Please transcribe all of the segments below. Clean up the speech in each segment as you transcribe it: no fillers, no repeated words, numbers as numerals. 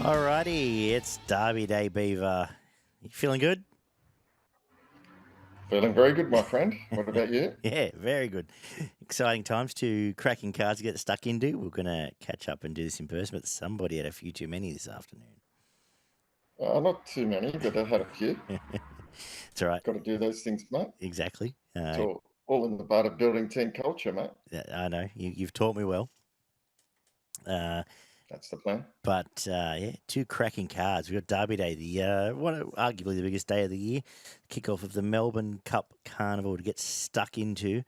Alrighty, it's Derby Day, Beaver. You feeling good? Feeling very good, my friend. What about you? Yeah, very good. Exciting times to cracking cards to get stuck into. We're going to catch up and do this in person, but somebody had a few too many this afternoon. Not too many, but I had a few. It's all right. Got to do those things, mate. Exactly. It's all in the part of building team culture, mate. I know. You've taught me well. That's the plan. But yeah, two cracking cards. We've got Derby Day, the arguably the biggest day of the year, kickoff of the Melbourne Cup Carnival to get stuck into.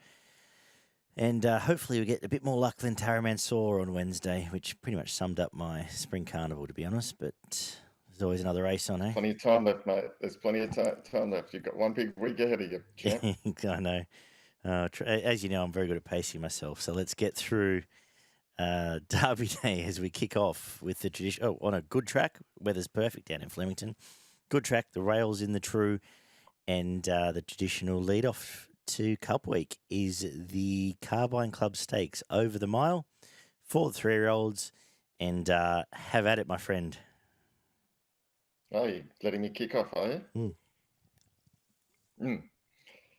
And hopefully we get a bit more luck than Taraman saw on Wednesday, which pretty much summed up my spring carnival, to be honest. But there's always another race on, eh? Plenty of time left, mate. There's plenty of time left. You've got one big week ahead of you, champ. I know. As you know, I'm very good at pacing myself. So let's get through Derby Day as we kick off with the tradition. Oh, on a good track. Weather's perfect down in Flemington. Good track. The rails in the true. And the traditional lead-off to Cup Week is the Carbine Stakes over the mile for the 3-year-olds. And have at it, my friend. Oh, you're letting me kick off, are you? Mm.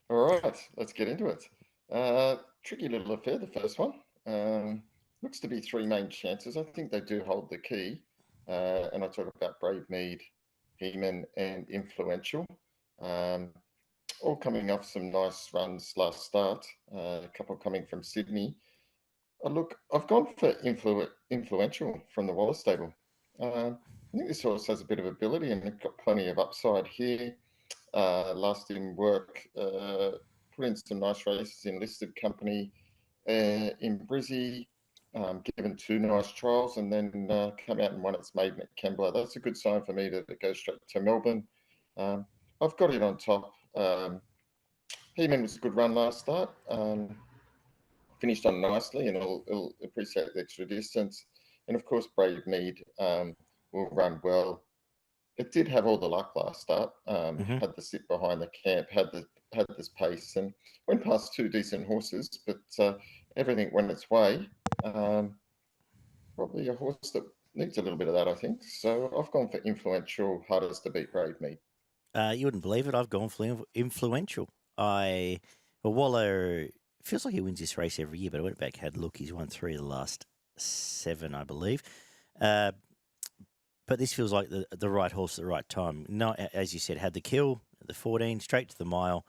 All right, let's get into it. Tricky little affair, the first one. Looks to be three main chances. I think they do hold the key. And I talk about Brave Mead, Heeman, and Influential. All coming off some nice runs last start. A couple coming from Sydney. Look, I've gone for Influential from the Wallace stable. I think this horse has a bit of ability and they've got plenty of upside here. Last in work, put in some nice races in listed company in Brizzy, given two nice trials, and then come out and won its maiden at Kembla. That's a good sign for me that it goes straight to Melbourne. I've got it on top. Heeman was a good run last start. Finished on nicely, and it'll appreciate the extra distance. And of course, Brave Mead will run well. It did have all the luck last start. Had the sit behind the camp, had this pace, and went past two decent horses. But everything went its way. Probably a horse that needs a little bit of that, I think. So I've gone for Influential, hardest to beat Brave Mead. You wouldn't believe it. I've gone for Influential. Waller feels like he wins this race every year, but I went back, had a look. He's won 3 of the last 7, I believe. But this feels like the right horse at the right time. Not, as you said, had the kill, the 14, straight to the mile.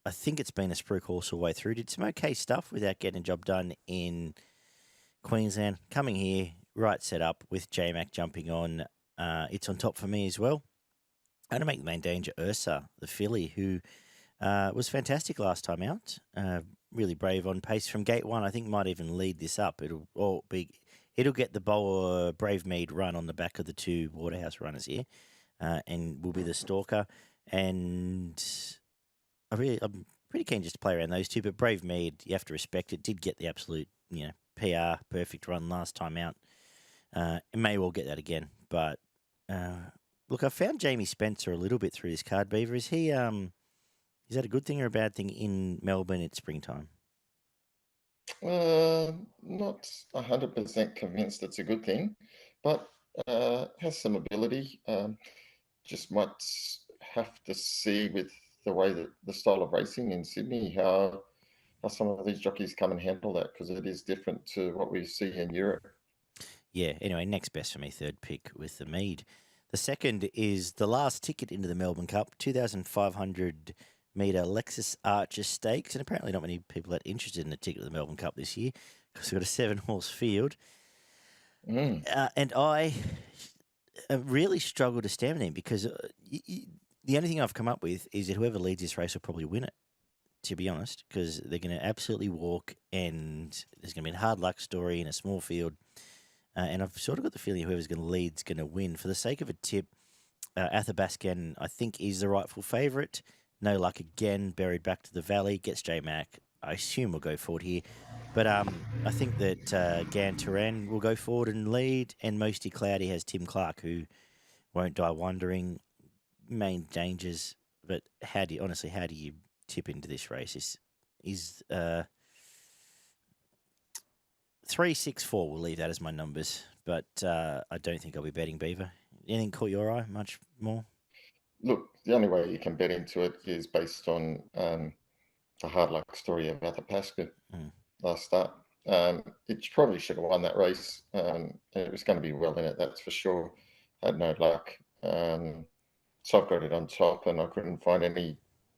I think it's been a spruik horse all the way through. Did some okay stuff without getting a job done in Queensland. Coming here, right set up with J-Mac jumping on. It's on top for me as well. I'm going to make the main danger Ursa, the filly, who was fantastic last time out. Really brave on pace from gate 1. I think might even lead this up. It'll get the Brave Mead run on the back of the two Waterhouse runners here, and will be the stalker. And I'm pretty keen just to play around those two. But Brave Mead, you have to respect it. Did get the absolute PR perfect run last time out. It may well get that again. But look, I found Jamie Spencer a little bit through this card, Beaver. Is he? Is that a good thing or a bad thing in Melbourne at springtime? Not 100% convinced it's a good thing, but has some ability. Just might have to see with the way that the style of racing in Sydney, how some of these jockeys come and handle that, because it is different to what we see in Europe. Yeah, anyway, next best for me, third pick with the Mead. The second is the last ticket into the Melbourne Cup, 2,500 metre Lexus Archer Stakes, and apparently not many people that interested in the ticket of the Melbourne Cup this year because we've got a 7-horse field. And I really struggle to stand him because the only thing I've come up with is that whoever leads this race will probably win it, to be honest, because they're going to absolutely walk and there's going to be a hard luck story in a small field. And I've sort of got the feeling whoever's going to lead is going to win. For the sake of a tip, Athabaskan, I think, is the rightful favourite. No luck again, buried back to the valley, gets J-Mac. I assume we'll go forward here. But I think that Gan Turan will go forward and lead, and Mosty Cloudy has Tim Clark, who won't die wondering. Main dangers, but how do you tip into this race? Is 3, 6, 4. We'll leave that as my numbers. but I don't think I'll be betting Beaver. Anything caught your eye much more? Look, the only way you can bet into it is based on the hard luck story of Athabasca last start. It probably should have won that race. And it was going to be well in it, that's for sure. Had no luck. So I've got it on top, and I couldn't find any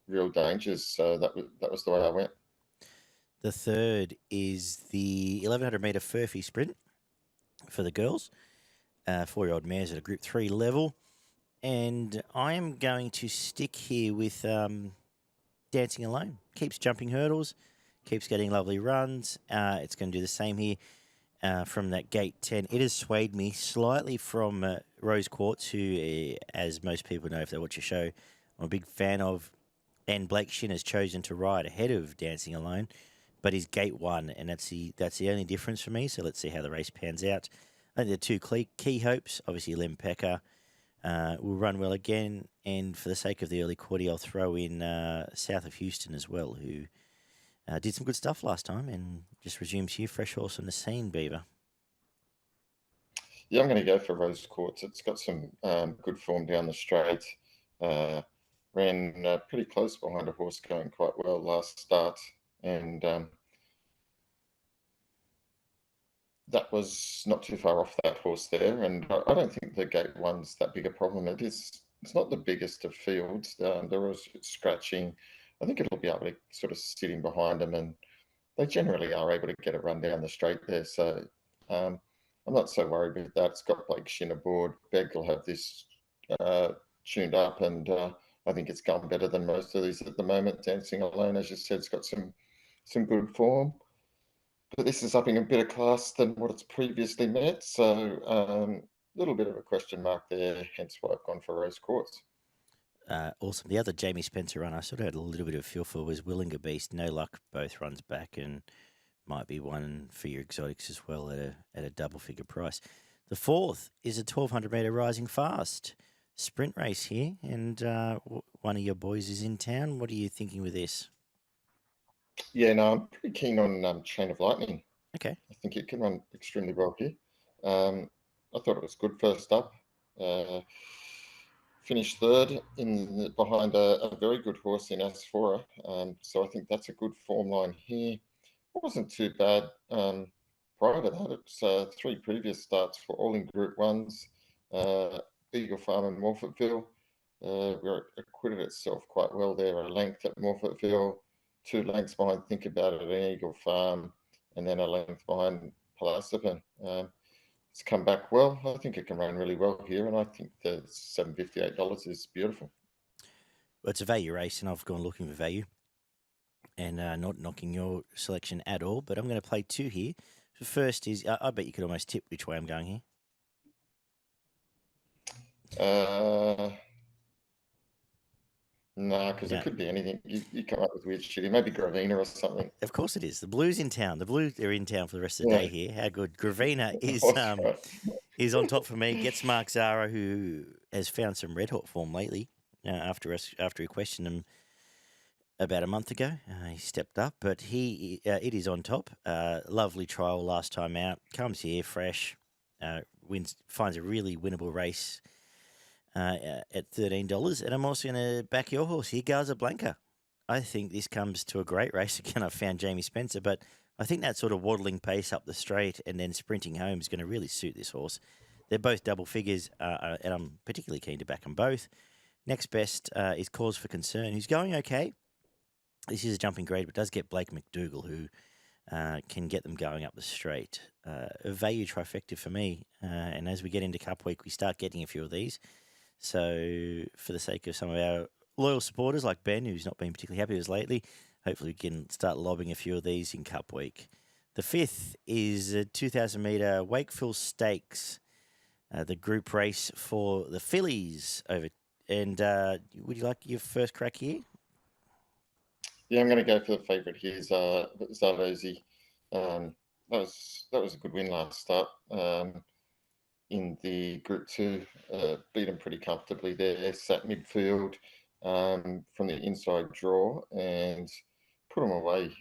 real dangers. So that was the way I went. The third is the 1100 metre Furphy sprint for the girls. 4-year-old mares at a Group 3 level. And I am going to stick here with Dancing Alone. Keeps jumping hurdles, keeps getting lovely runs. It's going to do the same here from that gate 10. It has swayed me slightly from Rose Quartz, who, as most people know if they watch a show, I'm a big fan of. And Blake Shin has chosen to ride ahead of Dancing Alone, but he's gate 1, and that's the only difference for me. So let's see how the race pans out. I think the two key hopes, obviously Lem Pecker will run well again, and for the sake of the early quarter, I'll throw in South of Houston as well, who did some good stuff last time and just resumes here, fresh horse on the scene, Beaver. Yeah, I'm going to go for Rose Quartz. It's got some good form down the straight. Ran pretty close behind a horse going quite well last start, and that was not too far off that horse there. And I don't think the gate 1's that big a problem. It's not the biggest of fields. They're always scratching. I think it'll be able to sort of sit in behind them, and they generally are able to get a run down the straight there. So I'm not so worried with that. It's got Blake Shin aboard. Begg will have this tuned up, and I think it's gone better than most of these at the moment. Dancing Alone, as you said, it's got some good form. But this is upping a bit of class than what it's previously met. So a little bit of a question mark there, hence why I've gone for Rose Quartz. Awesome. The other Jamie Spencer run I sort of had a little bit of a feel for was Willinger Beast. No luck, both runs back, and might be one for your exotics as well at a double figure price. The fourth is a 1200 metre Rising Fast sprint race here, and one of your boys is in town. What are you thinking with this? Yeah, no, I'm pretty keen on Chain of Lightning. Okay. I think it can run extremely well here. I thought it was good first up. Finished third behind a very good horse in Asphora. So I think that's a good form line here. It wasn't too bad prior to that. It's 3 previous starts were all in Group 1s. Eagle Farm and Morfettville. Where it acquitted itself quite well there. A length at Morfettville, 2 lengths behind Think About It at Eagle Farm, and then a length behind Palacipan. It's come back well. I think it can run really well here, and I think the $758 is beautiful. Well, it's a value race, and I've gone looking for value, and not knocking your selection at all. But I'm going to play 2 here. The first is I bet you could almost tip which way I'm going here. No, because it could be anything. You come up with weird shit. Maybe Gravina or something. Of course it is. The Blues in town. The Blues are in town for the rest of the day here. How good. Gravina is on top for me. Gets Mark Zara, who has found some red hot form lately after he questioned him about a month ago. He stepped up, but it is on top. Lovely trial last time out. Comes here fresh. Finds a really winnable race at $13. And I'm also going to back your horse here, Casablanca. I think this comes to a great race. Again, I found Jamie Spencer, but I think that sort of waddling pace up the straight and then sprinting home is going to really suit this horse. They're both double figures, and I'm particularly keen to back them both. Next best is Cause for Concern, who's going okay. This is a jumping grade, but does get Blake McDougall, who can get them going up the straight. A value trifecta for me. And as we get into Cup Week, we start getting a few of these. So for the sake of some of our loyal supporters like Ben, who's not been particularly happy with us lately, hopefully we can start lobbing a few of these in Cup Week. The fifth is a 2,000 metre Wakeful Stakes, the group race for the fillies over. And would you like your first crack here? Yeah, I'm going to go for the favourite here, Zardozi. That was a good win last start. In the Group 2, beat them pretty comfortably there, sat midfield from the inside draw and put them away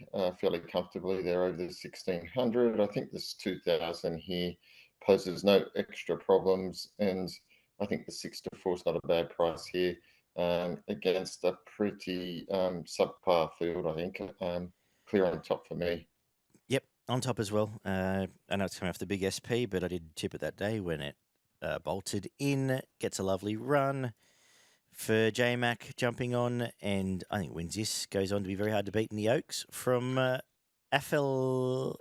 fairly comfortably there over the 1,600. I think this 2,000 here poses no extra problems, and I think the 6-4 is not a bad price here against a pretty subpar field, I think. Clear on top for me. Yep, on top as well. I know it's coming off the big SP, but I did tip it that day when it bolted in. Gets a lovely run for J-Mac jumping on, and I think wins this. Goes on to be very hard to beat in the Oaks from Athelafilad,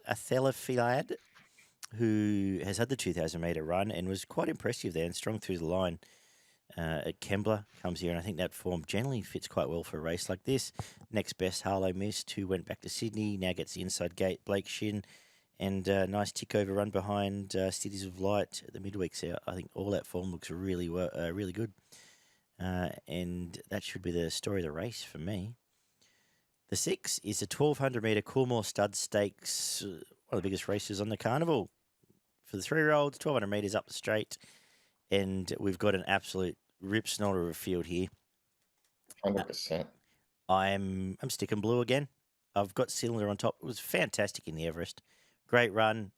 who has had the 2,000 metre run and was quite impressive there and strong through the line at Kembla. Comes here, and I think that form generally fits quite well for a race like this. Next best, Harlow Mist, who went back to Sydney, now gets the inside gate, Blake Shin, and nice tick over run behind Cities of Light at the midweek. So I think all that form looks really really good. And that should be the story of the race for me. The 6 is a 1,200 metre Coolmore Stud Stakes, one of the biggest races on the carnival. For the 3-year-olds, 1,200 metres up the straight. And we've got an absolute rip snorter of a field here. 100%. I'm sticking blue again. I've got Cylinder on top. It was fantastic in the Everest. Great run.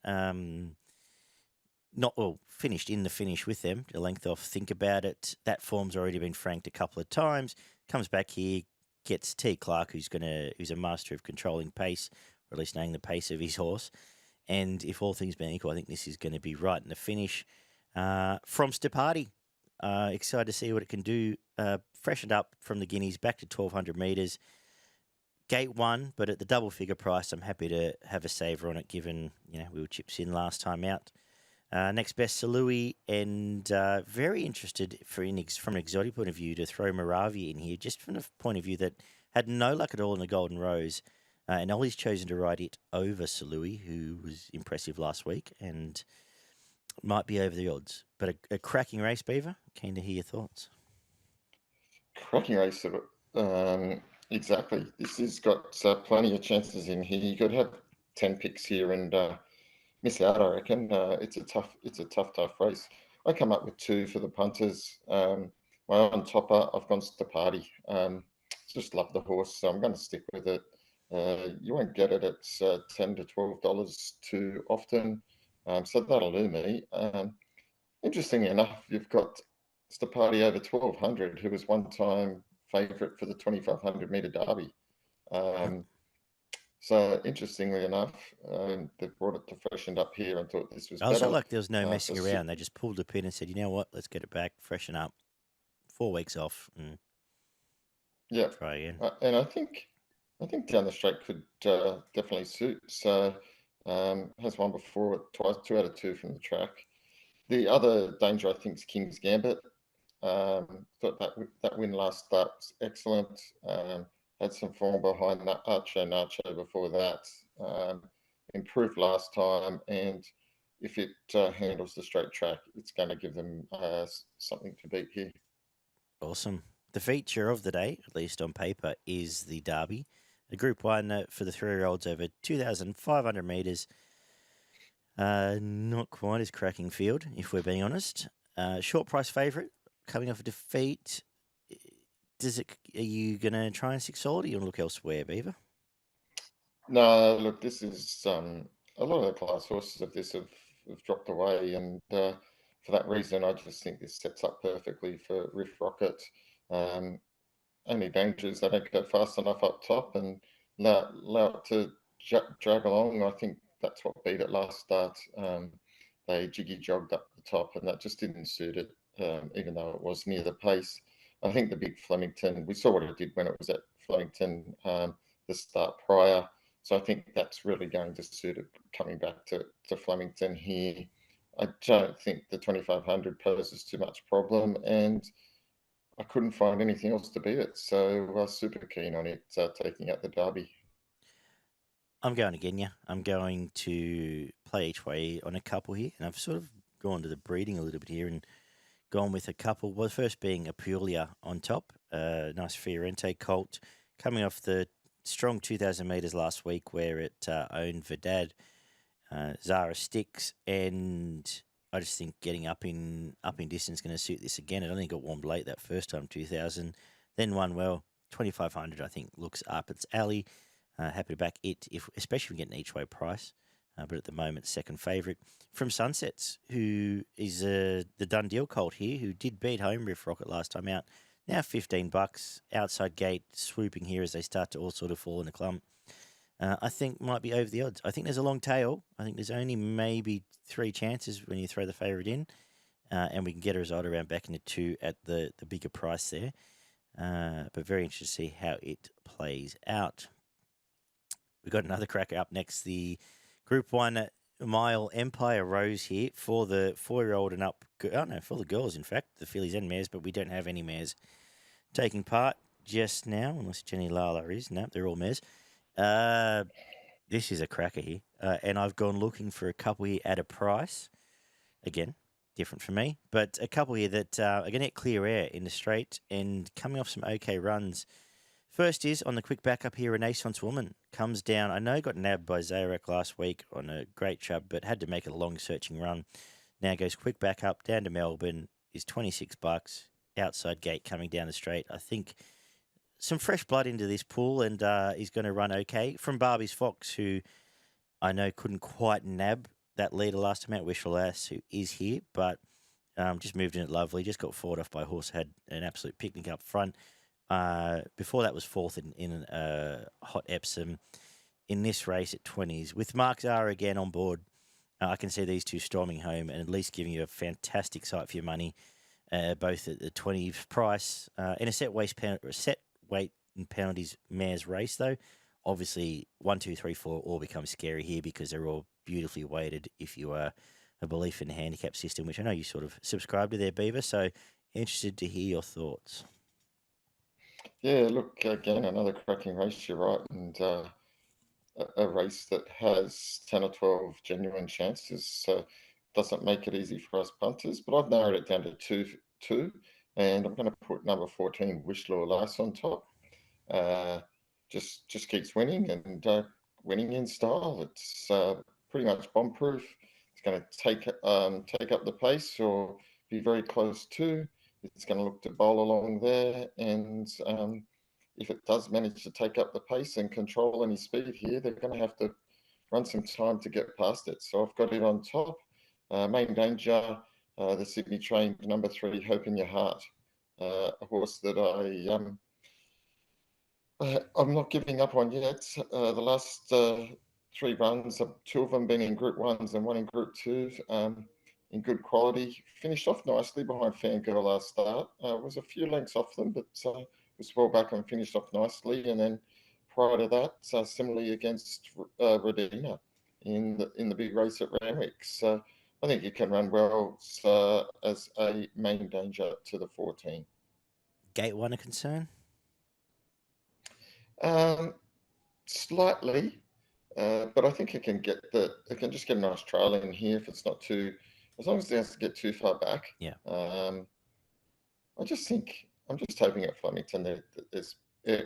Finished in the finish with them. A length off. Think about it. That form's already been franked a couple of times. Comes back here, gets T. Clark, who's a master of controlling pace, or at least knowing the pace of his horse. And if all things being equal, I think this is going to be right in the finish. From Stepati, excited to see what it can do. Freshened up from the Guineas, back to 1,200 metres. Gate 1, but at the double figure price, I'm happy to have a saver on it, given we were chips in last time out. Next best, Salui, and very interested from an exotic point of view to throw Moravia in here, just from the point of view that had no luck at all in the Golden Rose. And Ollie's chosen to ride it over Salui, who was impressive last week and might be over the odds. But a cracking race, Beaver. Keen to hear your thoughts. Cracking race, exactly. This has got plenty of chances in here. You could have 10 picks here and miss out, I reckon. It's a tough race. I come up with 2 for the punters. My on topper, I've gone Stepati. Just love the horse, so I'm going to stick with it. You won't get it at $10 to $12 too often, so that'll do me. Interestingly enough, you've got Stepati over 1,200, who was one-time favourite for the 2,500 metre derby. So interestingly enough, they brought it to freshened up here and thought this was I was better. like there was no messing around. They just pulled the pin and said, you know what, let's get it back, freshen up. 4 weeks off and try again. And I think down the straight could definitely suit. So has won before twice, 2 out of 2 from the track. The other danger, I think, is King's Gambit. Thought that win last start was excellent. Had some form behind Nacho before that. Improved last time, and if it handles the straight track, it's going to give them something to beat here. Awesome. The feature of the day, at least on paper, is the Derby. The Group 1 for the 3-year-olds over 2,500 metres. Not quite as cracking field, if we're being honest. Short price favourite, coming off a defeat. Are you going to try and stick solid, or you want to look elsewhere, Beaver? No, look, this is a lot of the class horses of this have dropped away, and for that reason, I just think this sets up perfectly for Riff Rocket. Only danger is they don't go fast enough up top and allow it to drag along. I think that's what beat it last start. They jiggy jogged up the top, and that just didn't suit it, even though it was near the pace. I think the big Flemington, we saw what it did when it was at Flemington the start prior. So I think that's really going to suit it coming back to Flemington here. I don't think the 2,500 poses too much problem, and I couldn't find anything else to beat it. So super keen on it taking out the Derby. I'm going again, yeah. I'm going to play each way on a couple here, and I've sort of gone to the breeding a little bit here and gone with a couple. Well, the first being Apulia on top, nice Fiorente colt, coming off the strong 2,000 metres last week where it owned Verdad, Zara Sticks, and I just think getting up in distance is going to suit this again. It only got warmed late that first time, 2,000, then won well. 2,500, I think, looks up its alley. Happy to back it, especially if we get an each way price. but at the moment, second favourite. From Sunsets, who is the done deal colt here, who did beat Home Riff Rocket last time out. Now $15, outside gate, swooping here as they start to all sort of fall in a clump. I think might be over the odds. I think there's a long tail. I think there's only maybe 3 chances when you throw the favourite in, and we can get a result around back into 2 at the bigger price there. But very interested to see how it plays out. We've got another cracker up next, the Group 1 Mile Empire Rose here for the 4-year-old and up. Oh, no, for the girls, in fact, the fillies and mares, but we don't have any mares taking part just now, unless Jenny Lala is. No, they're all mares. This is a cracker here, and I've gone looking for a couple here at a price. Again, different for me, but a couple here that are going to get clear air in the straight and coming off some okay runs. First is on the quick backup here, Renaissance Woman comes down. I know got nabbed by Zarek last week on a great chub, but had to make a long searching run. Now goes quick backup down to Melbourne, is $26, outside gate coming down the straight. I think some fresh blood into this pool and is going to run okay. From Barbie's Fox, who I know couldn't quite nab that leader last time out, Wishful Ass, who is here, but just moved in it lovely. Just got fought off by a horse, had an absolute picnic up front. Before that was fourth in Hot Epsom in this race at 20s. With Mark Zara again on board, I can see these two storming home and at least giving you a fantastic sight for your money, both at the 20 price in a set weight and penalties mares race, though. Obviously, 1, 2, 3, 4 all become scary here because they're all beautifully weighted if you are a belief in the handicap system, which I know you sort of subscribe to there, Beaver. So interested to hear your thoughts. Yeah, look, again, another cracking race, you're right, and a race that has 10 or 12 genuine chances. Doesn't make it easy for us punters, but I've narrowed it down to two, and I'm going to put number 14, Wishlaw Lace, on top. Just keeps winning and winning in style. It's pretty much bomb-proof. It's going to take up the pace or be very close to. It's going to look to bowl along there, and if it does manage to take up the pace and control any speed here, they're going to have to run some time to get past it. So I've got it on top. Main danger, the Sydney trained number 3, Hope in Your Heart, a horse that I'm not giving up on yet. The last 3 runs, 2 of them been in Group 1s and 1 in Group 2, in good quality. Finished off nicely behind Fangirl last start. Was a few lengths off them, but was well back and finished off nicely. And then prior to that, similarly against Redina in the big race at Randwick. So I think it can run well as a main danger to the 14. Gate 1 a concern? Slightly, but I think it can just get a nice trial in here if it's not too, as long as it doesn't get too far back. Yeah. I'm just hoping at Flemington there's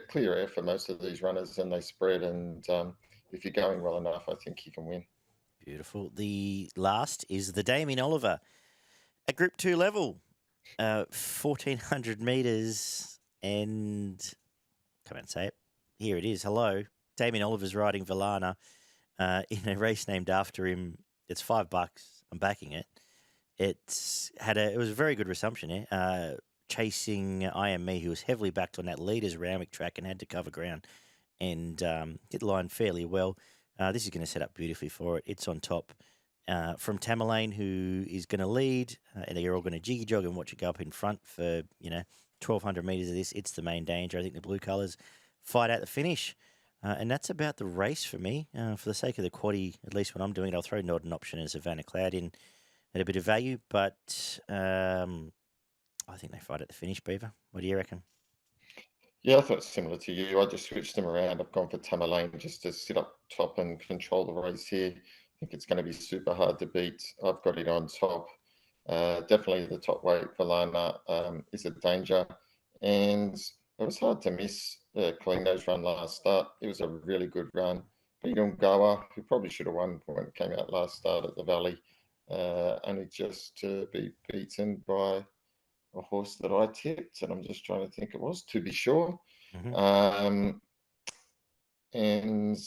clear air for most of these runners and they spread, and if you're going well enough, I think you can win. Beautiful. The last is the Damian Oliver at Group 2 level, 1,400 metres, and come out and say it. Here it is. Hello. Damian Oliver's riding Vilana in a race named after him. It's $5. I'm backing it. It was a very good resumption here. Chasing I Am Me, who was heavily backed on that leader's Randwick track and had to cover ground and get the line fairly well. This is going to set up beautifully for it. It's on top from Tamerlane, who is going to lead, and they're all going to jiggy jog and watch it go up in front for 1,200 metres of this. It's the main danger. I think the blue colours fight out the finish. And that's about the race for me. For the sake of the quaddie, at least when I'm doing it, I'll throw Nod an option as Savannah Cloud in at a bit of value. But I think they fight at the finish, Beaver. What do you reckon? Yeah, I thought it's similar to you. I just switched them around. I've gone for Tamerlane just to sit up top and control the race here. I think it's going to be super hard to beat. I've got it on top. Definitely the top weight, Vilana, is a danger. And it was hard to miss Colino's run last start. It was a really good run. Beat Goa, who probably should have won when it came out last start at the Valley, only just to be beaten by a horse that I tipped, and I'm just trying to think it was, To Be Sure. Mm-hmm. And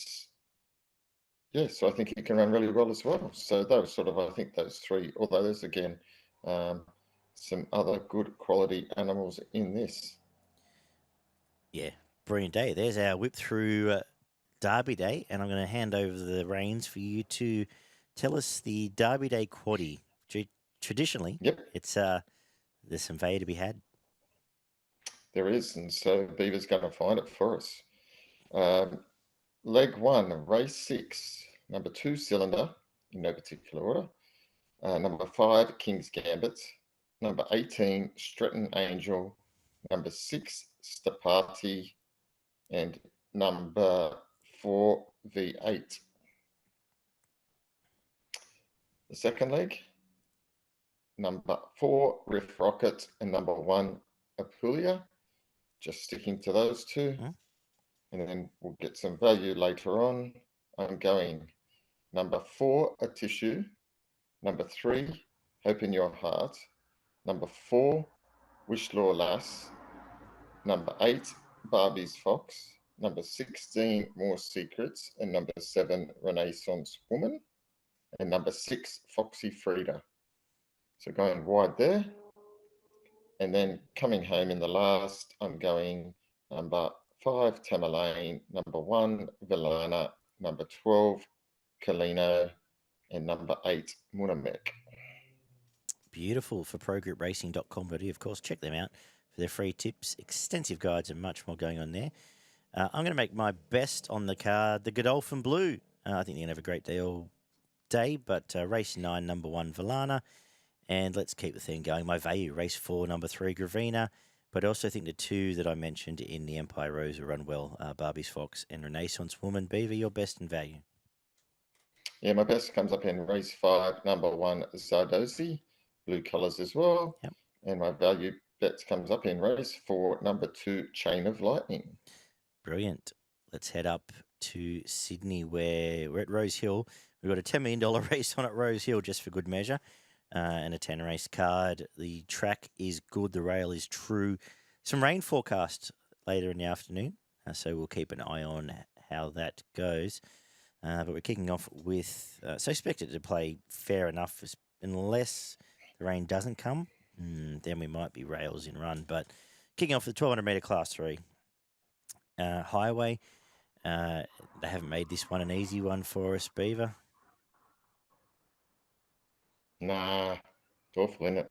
Yes, I think it can run really well as well. So those sort of, I think those three, although there's again some other good quality animals in this. Yeah, brilliant day. There's our whip through Derby Day, and I'm going to hand over the reins for you to tell us the Derby Day quaddie. Traditionally, Yep, it's there's some value to be had. there is, and so Beaver's going to find it for us. Leg 1, race 6, number 2 Cylinder, in no particular order. Number 5 King's Gambit, number 18 Stretton Angel, number 6 Stapati, and number 4 V8. The second leg, number 4 Riff Rocket, and number 1 Apulia. Just sticking to those two. And then we'll get some value later on. I'm going number 4, A Tissue, number 3, Hope in Your Heart, number 4, Wish Law Lass, number 8, Barbie's Fox, number 16, More Secrets, and number 7, Renaissance Woman, and number 6, Foxy Frida. So going wide there. And then coming home in the last, I'm going number 5, Tamerlane, number 1, Vilana, number 12, Kalino, and number 8, Munamek. Beautiful. For progroupracing.com.au, of course, check them out for their free tips, extensive guides, and much more going on there. I'm going to make my best on the card, the Godolphin Blue. I think they're going to have a great day, but race 9, number 1, Vilana. And let's keep the thing going. My value, race 4, number 3, Gravina. But I also think the two that I mentioned in the Empire Rose will run well, Barbie's Fox and Renaissance Woman. Beaver, your best in value. Yeah, my best comes up in race 5, number 1, Zardozi, blue colours as well. Yep. And my value bets comes up in race 4, number 2, Chain of Lightning. Brilliant. Let's head up to Sydney, where we're at Rosehill. We've got a $10 million race on at Rosehill, just for good measure, and a 10-race card. The track is good. The rail is true. Some rain forecast later in the afternoon, so we'll keep an eye on how that goes. But we're kicking off with, so expect it to play fair enough, unless the rain doesn't come. Then we might be rails in run. But kicking off with the 1,200 metre class 3. Highway. They haven't made this one an easy one for us, Beaver. Nah, it's awful, isn't it?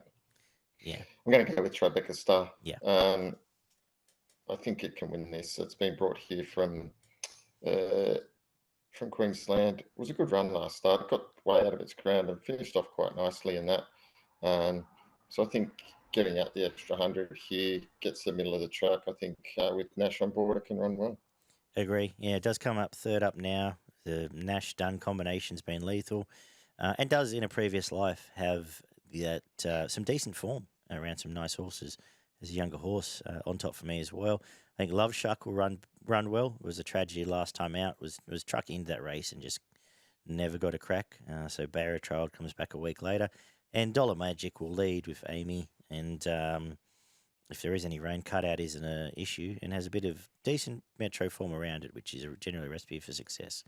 Yeah. I'm going to go with Tribeca Star. Yeah. I think it can win this. It's been brought here from Queensland. It was a good run last start. It got way out of its ground and finished off quite nicely in that. So I think getting out the extra 100 here gets the middle of the track. I think with Nash on board, it can run well. Agree. Yeah, it does come up third up now. The Nash Dunn combination's been lethal, and does in a previous life have that some decent form around some nice horses. As a younger horse on top for me as well. I think Love Shuck will run well. It was a tragedy last time out. Was trucked into that race and just never got a crack. So Barra Trial comes back a week later, and Dollar Magic will lead with Amy. And if there is any rain, cutout isn't an issue and has a bit of decent metro form around it, which is generally a recipe for success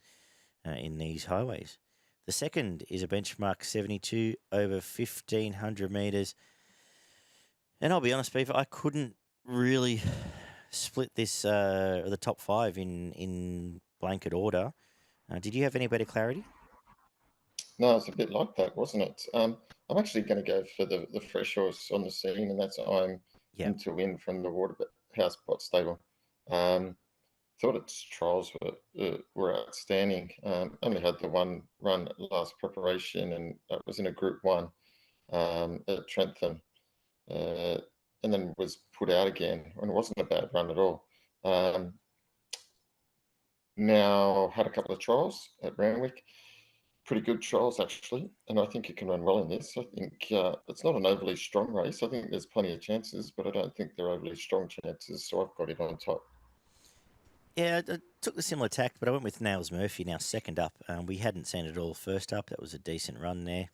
in these highways. The second is a benchmark 72 over 1,500 metres. And I'll be honest, Beaver, I couldn't really split this, the top 5 in blanket order. Did you have any better clarity? No, it's a bit like that, wasn't it? I'm actually going to go for the fresh horse on the scene, and that's I'm In to Win from the Waterhouse Pot stable. Thought its trials were outstanding. Only had the one run last preparation, and that was in a Group 1 at Trentham. And then was put out again, and it wasn't a bad run at all. Now had a couple of trials at Randwick, pretty good trials actually, and I think it can run well in this. I think it's not an overly strong race. I think there's plenty of chances, but I don't think they're overly strong chances, so I've got it on top. Yeah, I took the similar tack, but I went with Nails Murphy now second up. We hadn't seen it all first up. That was a decent run there.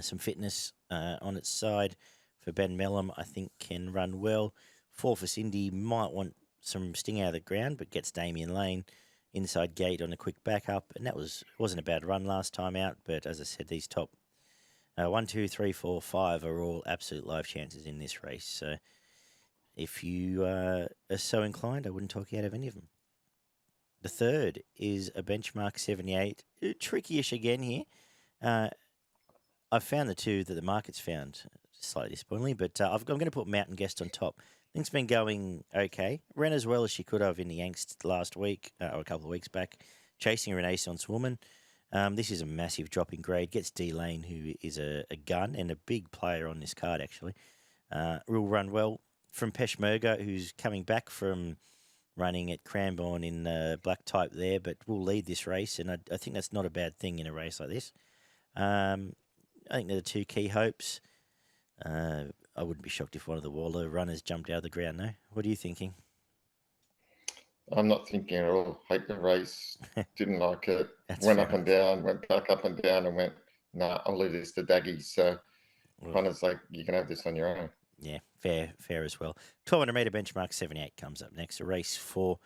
Some fitness on its side for Ben Mellum, I think, can run well. 4 for Cindy might want some sting out of the ground, but gets Damien Lane. inside gate on a quick backup, and wasn't a bad run last time out. But as I said, these top 1, 2, 3, 4, 5 are all absolute live chances in this race. So if you are so inclined, I wouldn't talk you out of any of them. The third is a benchmark 78. Tricky-ish again here. I've found the two that the market's found slightly disappointingly, but I'm going to put Mountain Guest on top. Things been going okay. Ran as well as she could have in the Angst last week, or a couple of weeks back, chasing a Renaissance Woman. This is a massive drop in grade. Gets D Lane, who is a gun and a big player on this card, actually. Will run well from Peshmerga, who's coming back from running at Cranbourne in black type there, but will lead this race, and I think that's not a bad thing in a race like this. I think they're the two key hopes. I wouldn't be shocked if one of the Waller runners jumped out of the ground, no? What are you thinking? I'm not thinking at all. Hate the race. Didn't like it. That's went fair up and down, went back up and down, and went, nah, I'll leave this to Daggy. So kind of like, you can have this on your own. Yeah, fair as well. 1,200 metre benchmark 78 comes up next. A race 4.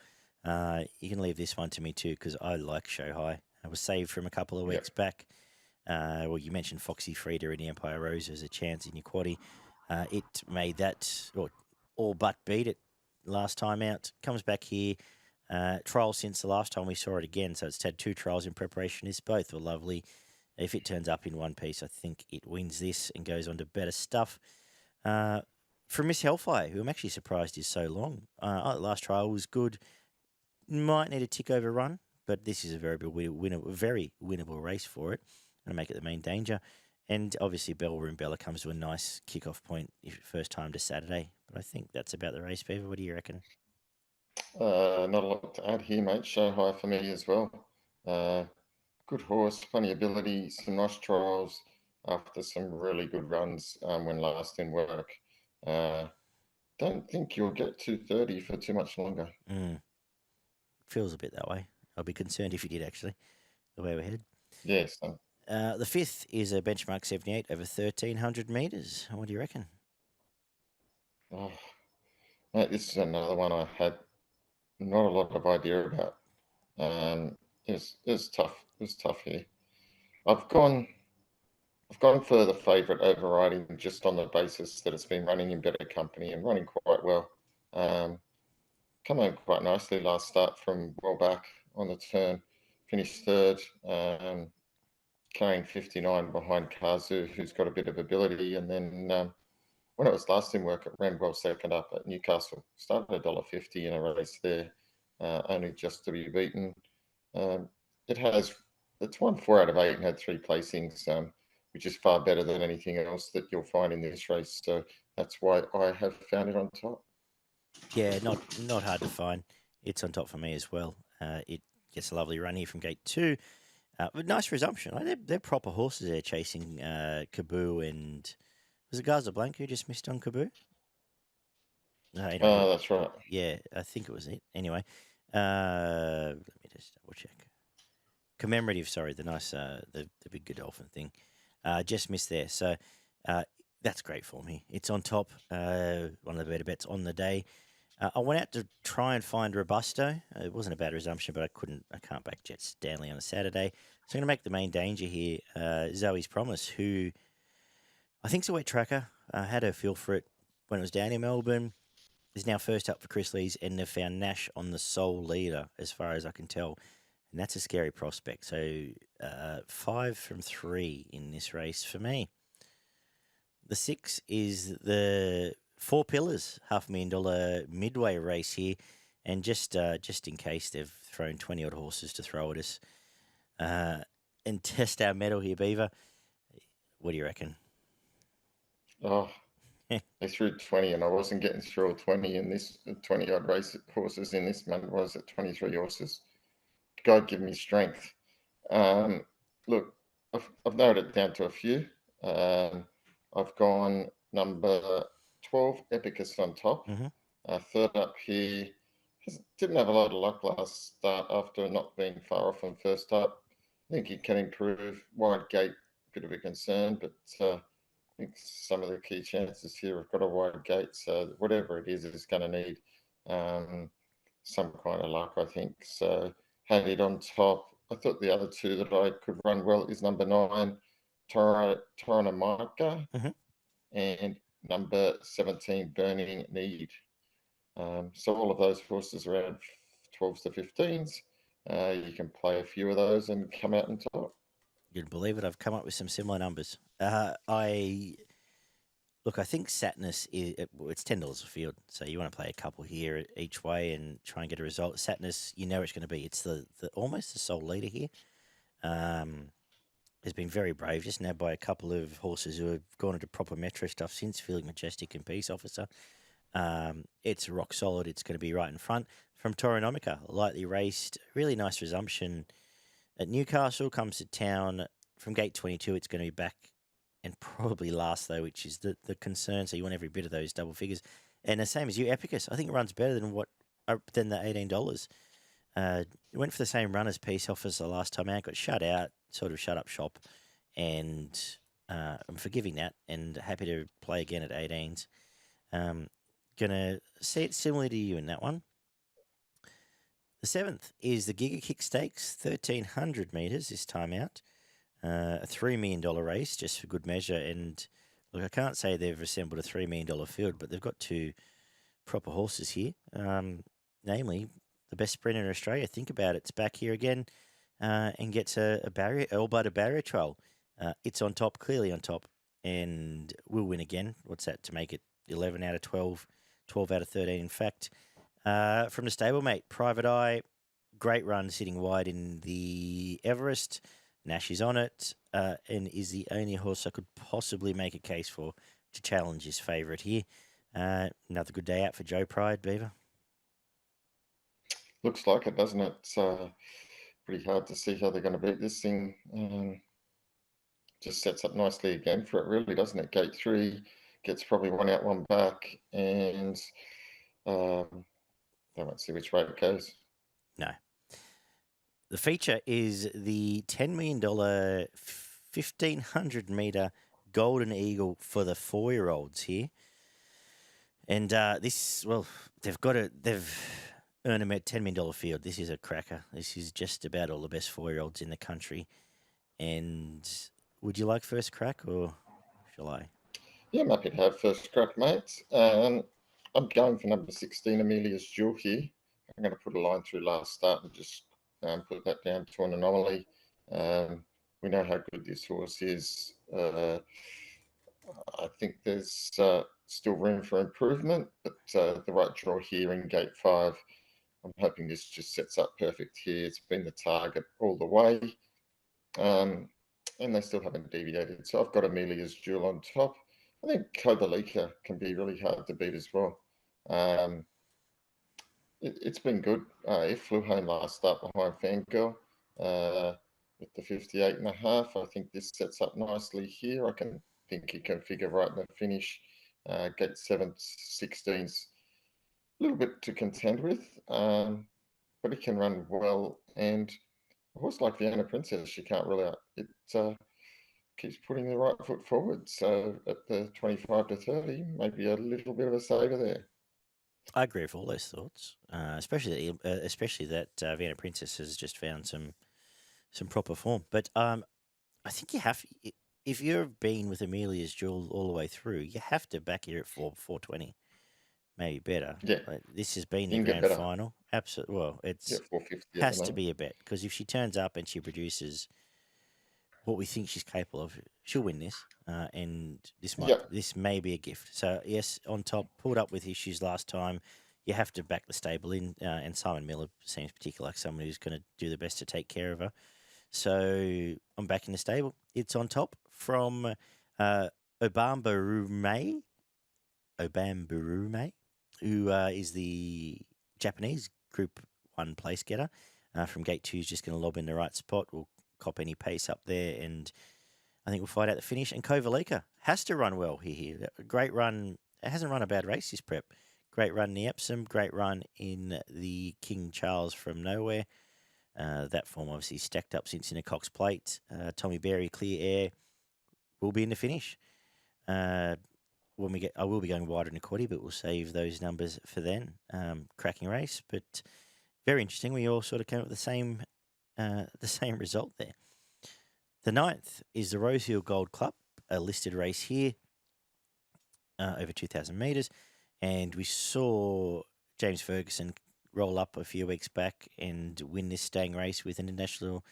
You can leave this one to me too, because I like Shohei. I was saved from a couple of weeks back. Well, you mentioned Foxy Frida in the Empire Rose as a chance in your quaddie. It made that, or all but beat it last time out. Comes back here. Trial since the last time we saw it again. So it's had 2 trials in preparation. Both were lovely. If it turns up in one piece, I think it wins this and goes on to better stuff. For Miss Hellfire, who I'm actually surprised is so long. Last trial was good. Might need a tick over run, but this is a very winnable race for it. And make it the main danger. And obviously, Bellroom Bella comes to a nice kickoff point first time to Saturday. But I think that's about the race, Beaver. What do you reckon? Not a lot to add here, mate. Shohei for me as well. Good horse, plenty of ability, some nice trials after some really good runs when last in work. Don't think you'll get 230 for too much longer. Feels a bit that way. I'll be concerned if you did, actually, the way we're headed. Yes. The fifth is a benchmark 78 over 1,300 metres. What do you reckon? Oh, mate, this is another one I had not a lot of idea about. It's tough. It's tough here. I've gone for the favourite overriding just on the basis that it's been running in better company and running quite well. Come on quite nicely last start from well back on the turn. Finished third, carrying 59 behind Kazu, who's got a bit of ability. And then when it was last in work, it ran well second up at Newcastle. Started $1.50 in a race there, only just to be beaten. It's won 4 out of 8 and had 3 placings, which is far better than anything else that you'll find in this race. So that's why I have found it on top. Yeah, not hard to find. It's on top for me as well. It gets a lovely run here from gate 2. But nice resumption. They're proper horses there chasing Kaboo and... Was it Gaza Blanc who just missed on Kaboo? Anyway, That's right. Yeah, I think it was it. Anyway, let me just double check. Commemorative, sorry, the nice, the big Godolphin thing. Just missed there. So that's great for me. It's on top. One of the better bets on the day. I went out to try and find Robusto. It wasn't a bad resumption, but I can't back Jet Stanley on a Saturday. So I'm going to make the main danger here. Zoe's Promise, who I think's a wet tracker. Had her feel for it when it was down in Melbourne. Is now first up for Chris Lees, and they've found Nash on the sole leader, as far as I can tell. And that's a scary prospect. So 5 from 3 in this race for me. The 6 is the 4 Pillars, $500,000 midway race here. And just in case they've thrown 20-odd horses to throw at us and test our mettle here, Beaver, what do you reckon? Oh, they threw 20 and I wasn't getting through all 20 in this 20-odd race horses in this month. Was it 23 horses? God give me strength. Look, I've narrowed it down to a few. I've gone number 12, Epicus on top. Third up here, didn't have a lot of luck last start after not being far off on first up. I think he can improve. Wide gate, bit of a concern, but I think some of the key chances here have got a wide gate. So whatever it is going to need some kind of luck, I think. So had it on top. I thought the other two that I could run well is number 9, Toronamika, Mm-hmm. and number 17, Burning Need. So all of those horses around 12s to 15s, you can play a few of those and come out on top. You'd believe it. I've come up with some similar numbers. I think Satnus is it's $10 a field, so you want to play a couple here each way and try and get a result. Satnus, you know it's going to be. It's the almost the sole leader here. Has been very brave, just now by a couple of horses who have gone into proper metro stuff since, Feeling Majestic and Peace Officer. It's rock solid. It's going to be right in front. From Toronomica, lightly raced, really nice resumption at Newcastle, comes to town from gate 22. It's going to be back and probably last, though, which is the concern. So you want every bit of those double figures. And the same as you, Epicus. I think it runs better than the $18. It went for the same run as Peace Officer last time out, got shut out, sort of shut up shop, and I'm forgiving that and happy to play again at 18s. Gonna see it similarly to you in that one. The 7th is the Giga Kick Stakes, 1,300 metres this time out. A $3 million race, just for good measure. And look, I can't say they've assembled a $3 million field, but they've got two proper horses here, namely the best sprinter in Australia. Think about it. It's back here again and gets a barrier, all but a barrier trial. It's on top, clearly on top, and will win again. What's that to make it 11 out of 12, 12 out of 13, in fact. From the stablemate, Private Eye, great run sitting wide in the Everest. Nash is on it and is the only horse I could possibly make a case for to challenge his favourite here. Another good day out for Joe Pride, Beaver. Looks like it, doesn't it? It's pretty hard to see how they're going to beat this thing. Just sets up nicely again for it, really, doesn't it? Gate 3 gets probably one out, one back, and I won't see which way it goes. No. The feature is the $10 million 1,500 metre Golden Eagle for the 4-year-olds here. And they've earned a $10 million field. This is a cracker. This is just about all the best 4-year-olds in the country. And would you like first crack or shall I? Yeah, I'm happy to have first crack, mate. I'm going for number 16, Amelia's Jewel here. I'm going to put a line through last start and just put that down to an anomaly. We know how good this horse is. I think there's still room for improvement, but the right draw here in gate 5. I'm hoping this just sets up perfect here. It's been the target all the way. And they still haven't deviated. So I've got Amelia's Jewel on top. I think Kobalika can be really hard to beat as well. It's been good. It flew home last start behind Fangirl with the 58.5. I think this sets up nicely here. I think he can figure right in the finish. Gate 7, 16's a little bit to contend with, but he can run well. And a horse like Vienna Princess, she can't rule out. It keeps putting the right foot forward. So at the 25 to 30, maybe a little bit of a saver there. I agree with all those thoughts, especially that Vienna Princess has just found some proper form. But I think you have, if you've been with Amelia's Jewel all the way through, you have to back her at 420, maybe better. Yeah, Like, this has been the you can get grand better. final. Absolutely. Well, Yeah, it's 450 has to be a bet because if she turns up and she produces what we think she's capable of, she'll win this. And this may be a gift. So yes, on top, pulled up with issues last time. You have to back the stable in, and Simon Miller seems particularly like someone who's going to do the best to take care of her. So I'm back in the stable. It's on top from Obambarume, who is the Japanese Group 1 place getter. From gate 2 is just going to lob in the right spot. We'll cop any pace up there, and I think we'll fight out the finish. And Kovalika has to run well here. A great run. It hasn't run a bad race this prep. Great run in the Epsom. Great run in the King Charles from nowhere. That form obviously stacked up since in a Cox Plate. Tommy Berry, Clear Air will be in the finish. I will be going wider in the quaddy, but we'll save those numbers for then. Cracking race, but Very interesting. We all sort of came up with the same result there. The 9th is the Rosehill Gold Club, a listed race here, over 2,000 metres, and we saw James Ferguson roll up a few weeks back and win this staying race with an international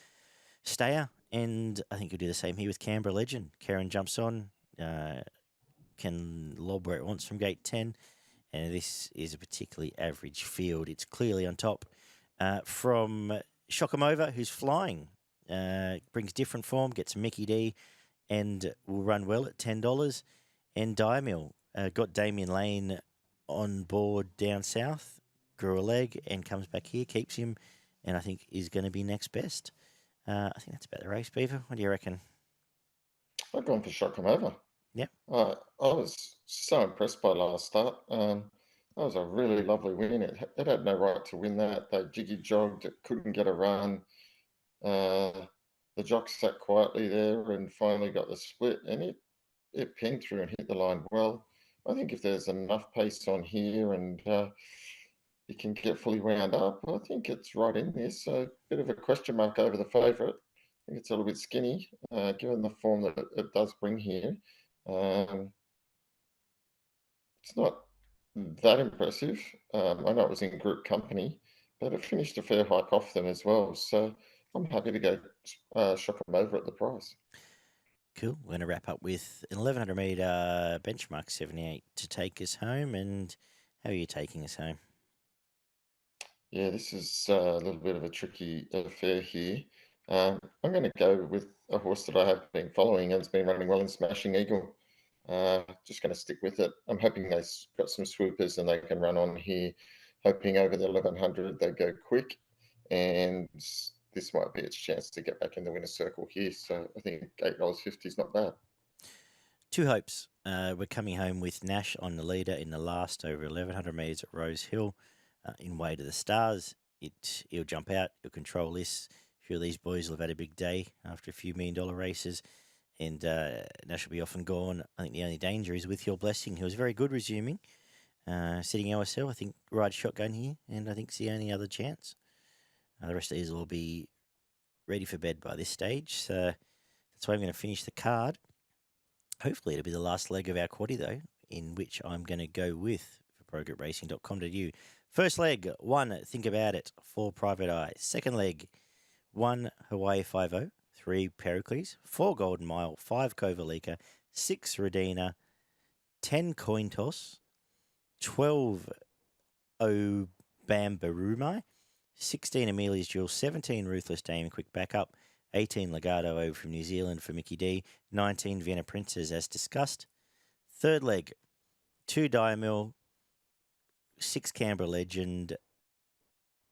stayer, and I think he'll do the same here with Canberra Legend. Karen jumps on, can lob where it wants from gate 10, and this is a particularly average field. It's clearly on top. From Shokamova, who's flying, brings different form, gets Mickey D, and will run well at $10. And Diamil got Damien Lane on board down south, grew a leg, and comes back here, keeps him, and I think is going to be next best. I think that's about the race, Beaver. What do you reckon? I've gone for Shokamova. Yep. I was so impressed by last start. That was a really lovely win. It had no right to win that. They jiggy jogged, it couldn't get a run. The jock sat quietly there and finally got the split, and it pinned through and hit the line well. I think if there's enough pace on here and it can get fully wound up, I think it's right in this. So a bit of a question mark over the favourite. I think it's a little bit skinny, given the form that it does bring here. It's not that impressive. I know it was in group company, but it finished a fair hike off them as well. So I'm happy to go shop them over at the price. Cool. We're going to wrap up with an 1100 metre benchmark 78 to take us home. And how are you taking us home? Yeah, this is a little bit of a tricky affair here. I'm going to go with a horse that I have been following and has been running well in Smashing Eagle. Just going to stick with it. I'm hoping they've got some swoopers and they can run on here. Hoping over the 1100 they go quick, and this might be its chance to get back in the winner's circle here. So I think $8.50 is not bad. Two hopes. We're coming home with Nash on the leader in the last over 1100 metres at Rosehill. In Way to the Stars, he'll jump out, he'll control this. A few of these boys will have had a big day after a few $1 million races, and Nash will be off and gone. I think the only danger is with Your Blessing, who was very good resuming. Sitting OSL, I think ride shotgun here, and I think it's the only other chance. The rest of these will be ready for bed by this stage, so that's why I'm going to finish the card. Hopefully it'll be the last leg of our quaddie, though, in which I'm going to go with for progretracing.com.au. First leg, 1, Think About It, 4, Private Eye. Second leg, 1, Hawaii 5-0, 3, Pericles, 4, Golden Mile, 5, Kovalika, 6, Radina, 10, Coin Toss, 12, Obambarumai, 16, Amelia's Jewel, 17, Ruthless Dame, quick backup, 18, Legato over from New Zealand for Mickey D, 19, Vienna Princess, as discussed. Third leg, 2, Diamil, 6, Canberra Legend,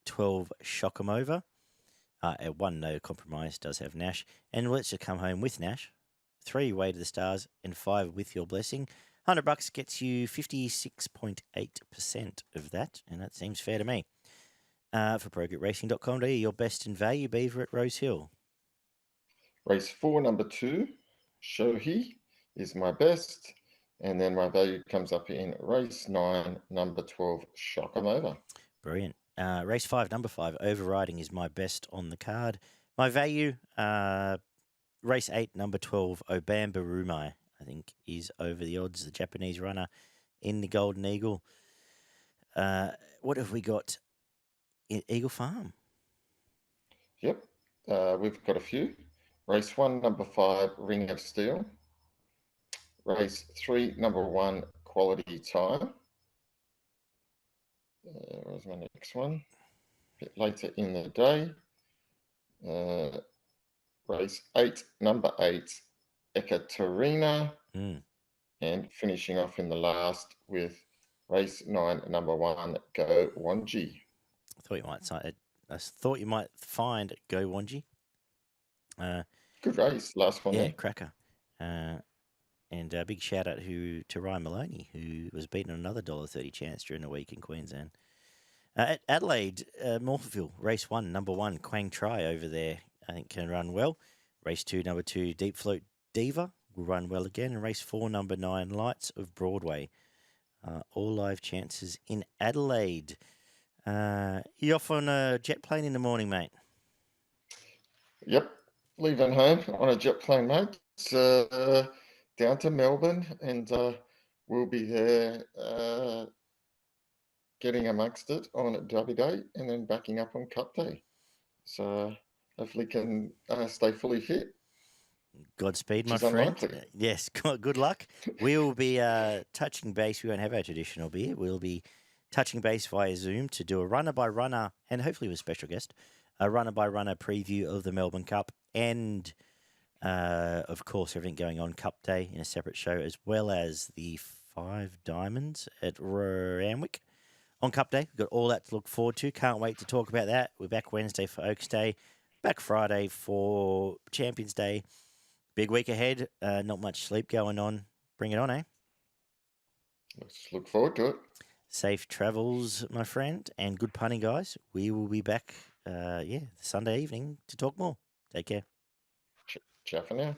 12, Shokamova. At 1, No Compromise does have Nash. And Let's Just Come Home with Nash. 3, Way to the Stars. And 5, With Your Blessing. $100 gets you 56.8% of that. And that seems fair to me. For progretracing.com.au, your best in value, Beaver at Rosehill. Race 4, number 2, Shohei is my best. And then my value comes up in race 9, number 12, Shokamova. Brilliant. Race 5, number 5, Overriding is my best on the card. My value, race 8, number 12, Obambarumai, I think, is over the odds. The Japanese runner in the Golden Eagle. What have we got in Eagle Farm? Yep, we've got a few. Race 1, number 5, Ring of Steel. Race 3, number 1, Quality Time. Where's my next one? A bit later in the day. Race 8, number 8, Ekaterina. And finishing off in the last with race 9, number 1, Go Wanji. I thought you might find Go Wanji. Good race, last one. Yeah, there. cracker. And a big shout out to Ryan Maloney, who was beaten another $1.30 chance during the week in Queensland. At Adelaide, Morpheville, race 1, number 1, Quang Tri over there, I think can run well. Race 2, number 2, Deep Float Diva will run well again. And race 4, number 9, Lights of Broadway. All live chances in Adelaide. You off on a jet plane in the morning, mate? Yep, leaving home on a jet plane, mate. It's down to Melbourne, and we'll be there getting amongst it on Derby Day, and then backing up on Cup Day. So hopefully can stay fully fit, Godspeed, which my is friend. unlikely. Yes, good luck. We will be touching base. We won't have our traditional beer. We'll be touching base via Zoom to do a runner-by-runner, and hopefully with a special guest, a runner-by-runner preview of the Melbourne Cup and, of course, everything going on Cup Day in a separate show, as well as the 5 Diamonds at Randwick on Cup Day. We've got all that to look forward to. Can't wait to talk about that. We're back Wednesday for Oaks Day, back Friday for Champions Day. Big week ahead. Not much sleep going on. Bring it on, eh? Let's look forward to it. Safe travels, my friend, and good punting, guys. We will be back, Sunday evening to talk more. Take care. Ciao for now.